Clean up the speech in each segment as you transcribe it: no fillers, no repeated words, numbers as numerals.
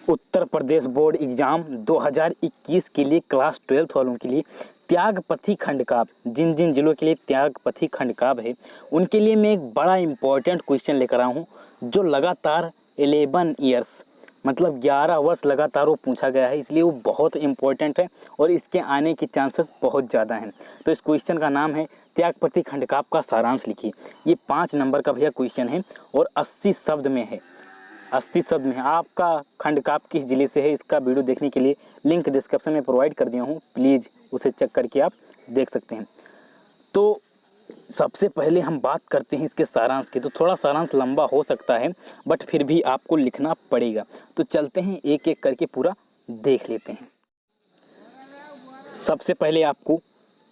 Uttar Pradesh board exam 2021 के लिए class 12 वालों के लिए त्यागपथी खंडकाव्य, जिन जिन जिलों के लिए त्यागपथी खंडकाव्य है उनके लिए मैं एक बड़ा इंपॉर्टेंट क्वेश्चन लेकर आया हूँ, जो लगातार 11 ईयर्स मतलब 11 वर्ष लगातार वो पूछा गया है, इसलिए वो बहुत इंपॉर्टेंट है और इसके आने के चांसेस बहुत ज़्यादा हैं। तो इस क्वेश्चन का नाम है त्यागपथी खंडकाव्य का सारांश लिखिए। ये 5 नंबर का भैया क्वेश्चन है और 80 शब्द में है। 80 शब्द में आपका खंडकाव्य किस जिले से है, इसका वीडियो देखने के लिए लिंक डिस्क्रिप्शन में प्रोवाइड कर दिया हूँ, प्लीज़ उसे चेक करके आप देख सकते हैं। तो सबसे पहले हम बात करते हैं इसके सारांश की। तो थोड़ा सारांश लंबा हो सकता है बट फिर भी आपको लिखना पड़ेगा। तो चलते हैं एक एक करके पूरा देख लेते हैं। सबसे पहले आपको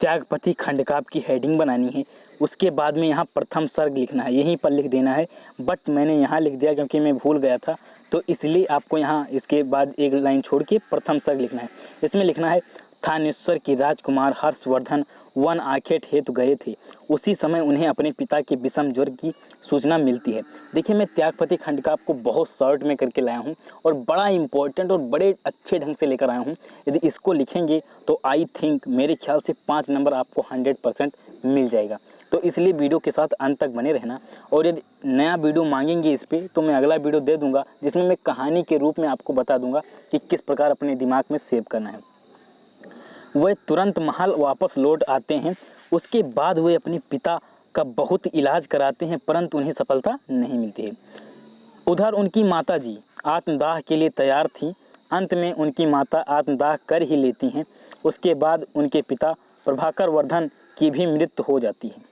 त्यागपथी खंडकाव्य की हेडिंग बनानी है, उसके बाद में यहाँ प्रथम सर्ग लिखना है, यहीं पर लिख देना है। बट मैंने यहाँ लिख दिया क्योंकि मैं भूल गया था, तो इसलिए आपको यहाँ इसके बाद एक लाइन छोड़ के प्रथम सर्ग लिखना है। इसमें लिखना है, थानेश्वर की राजकुमार हर्षवर्धन वन आखेट हेतु गए थे, उसी समय उन्हें अपने पिता के विषम ज्वर की सूचना मिलती है। देखिए, मैं त्यागपथी खंडकाव्य को बहुत शॉर्ट में करके लाया हूँ और बड़ा इंपॉर्टेंट और बड़े अच्छे ढंग से लेकर आया हूँ। यदि इसको लिखेंगे तो आई थिंक मेरे ख्याल से 5 नंबर आपको 100% मिल जाएगा। तो इसलिए वीडियो के साथ अंत तक बने रहना। और यदि नया वीडियो मांगेंगे इस पर तो मैं अगला वीडियो दे दूँगा, जिसमें मैं कहानी के रूप में आपको बता दूँगा कि किस प्रकार अपने दिमाग में सेव करना है। वह तुरंत महल वापस लौट आते हैं। उसके बाद वे अपने पिता का बहुत इलाज कराते हैं, परंतु उन्हें सफलता नहीं मिलती है। उधर उनकी माताजी आत्मदाह के लिए तैयार थीं। अंत में उनकी माता आत्मदाह कर ही लेती हैं। उसके बाद उनके पिता प्रभाकर वर्धन की भी मृत्यु हो जाती है।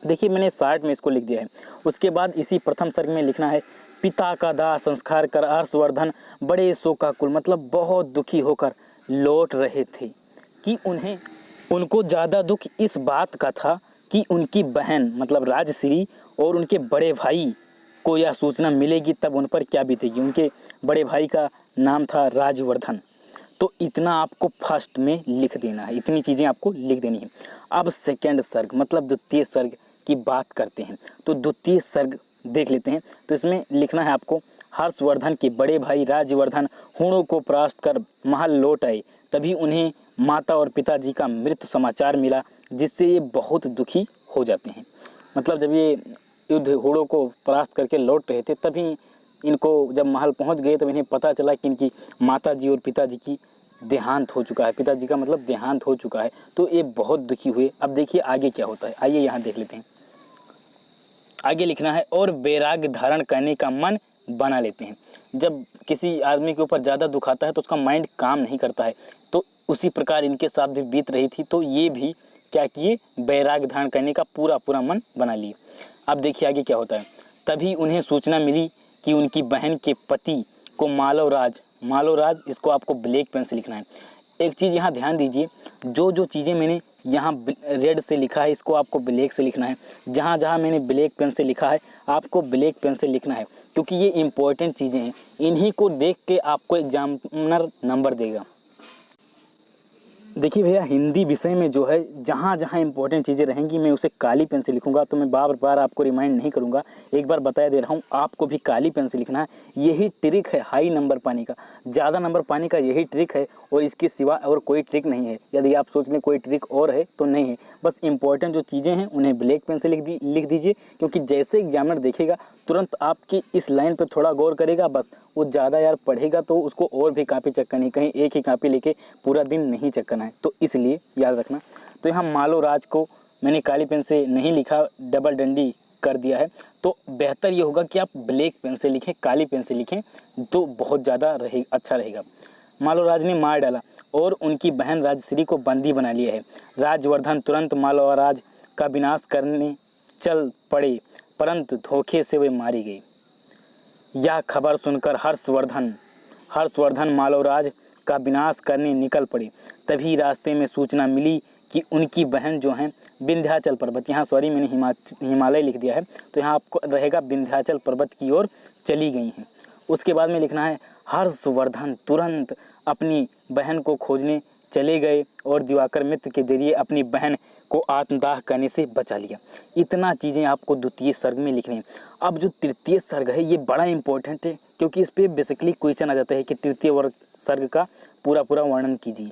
देखिए, मैंने शार्ट में इसको लिख दिया है। उसके बाद इसी प्रथम सर्ग में लिखना है, पिता का दाह संस्कार कर हर्षवर्धन बड़े शोकाकुल मतलब बहुत दुखी होकर लौट रहे थे कि उनको ज़्यादा दुख इस बात का था कि उनकी बहन मतलब राजश्री और उनके बड़े भाई को यह सूचना मिलेगी, तब उन पर क्या बीतेगी। उनके बड़े भाई का नाम था राजवर्धन। तो इतना आपको फर्स्ट में लिख देना है, इतनी चीज़ें आपको लिख देनी है। अब सेकेंड सर्ग मतलब द्वितीय सर्ग की बात करते हैं। तो द्वितीय सर्ग देख लेते हैं। तो इसमें लिखना है आपको, हर्षवर्धन के बड़े भाई राजवर्धन हुणों को परास्त कर महल लौट आए, तभी उन्हें माता और पिताजी का मृत्यु समाचार मिला, जिससे ये बहुत दुखी हो जाते हैं। मतलब जब ये युद्ध हुणों को परास्त करके लौट रहे थे, तभी इनको जब महल पहुंच गए तब इन्हें पता चला कि इनकी माताजी और पिताजी की देहांत हो चुका है। पिताजी का मतलब देहांत हो चुका है। तो ये बहुत दुखी हुए। अब देखिए आगे क्या होता है, आइए यहाँ देख लेते हैं। आगे लिखना है, और वैराग्य धारण करने का मन बना लेते हैं। जब किसी आदमी के ऊपर ज़्यादा दुख आता है तो उसका माइंड काम नहीं करता है, तो उसी प्रकार इनके साथ भी बीत रही थी। तो ये भी क्या किए, वैराग्य धारण करने का पूरा मन बना लिए। अब देखिए आगे क्या होता है। तभी उन्हें सूचना मिली कि उनकी बहन के पति को मालवराज, इसको आपको ब्लैक पेन से लिखना है। एक चीज़ यहाँ ध्यान दीजिए, जो चीज़ें मैंने यहाँ रेड से लिखा है इसको आपको ब्लैक से लिखना है। जहाँ जहाँ मैंने ब्लैक पेन से लिखा है आपको ब्लैक पेन से लिखना है, क्योंकि ये इंपॉर्टेंट चीज़ें हैं। इन्हीं को देख के आपको एग्जामिनर नंबर देगा। देखिए भैया, हिंदी विषय में जो है जहाँ जहाँ इंपॉर्टेंट चीज़ें रहेंगी मैं उसे काली पेन से लिखूंगा। तो मैं बार बार आपको रिमाइंड नहीं करूँगा, एक बार बता दे रहा हूँ, आपको भी काली पेन से लिखना है। यही ट्रिक है हाई नंबर पाने का, ज़्यादा नंबर पाने का यही ट्रिक है, और इसके सिवा और कोई ट्रिक नहीं है। यदि आप सोच लें कोई ट्रिक और है तो नहीं है। बस इंपॉर्टेंट जो चीज़ें हैं उन्हें ब्लैक पेन से लिख दीजिए, क्योंकि जैसे एग्जामिनर देखेगा तुरंत आपकी इस लाइन पर थोड़ा गौर करेगा। बस वो ज़्यादा यार पढ़ेगा तो उसको और भी कापी चेक करनी, कहीं एक ही कापी लेके पूरा दिन नहीं चेक करना है। तो इसलिए याद रखना। तो यहाँ मालोराज को मैंने काली पेन से नहीं लिखा, डबल डंडी कर दिया है। तो बेहतर ये होगा कि आप ब्लैक पेन से लिखें, काली पेन से लिखें तो बहुत ज़्यादा अच्छा रहेगा। मालोराज ने मार डाला और उनकी बहन राजश्री को बंदी बना लिया है। राजवर्धन तुरंत मालोराज का विनाश करने चल पड़े, परंतु धोखे से वे मारी गई। यह खबर सुनकर हर्षवर्धन मालोराज का विनाश करने निकल पड़े। तभी रास्ते में सूचना मिली कि उनकी बहन जो हैं विंध्याचल पर्वत, यहाँ सॉरी मैंने हिमालय लिख दिया है, तो यहाँ आपको रहेगा विंध्याचल पर्वत की ओर चली गई हैं। उसके बाद में लिखना है, हर्षवर्धन तुरंत अपनी बहन को खोजने चले गए और दिवाकर मित्र के जरिए अपनी बहन को आत्मदाह करने से बचा लिया। इतना चीज़ें आपको द्वितीय सर्ग में लिखनी है। अब जो तृतीय सर्ग है ये बड़ा इंपॉर्टेंट है, क्योंकि इस पर बेसिकली क्वेश्चन आ जाता है कि तृतीय वर्ग सर्ग का पूरा वर्णन कीजिए।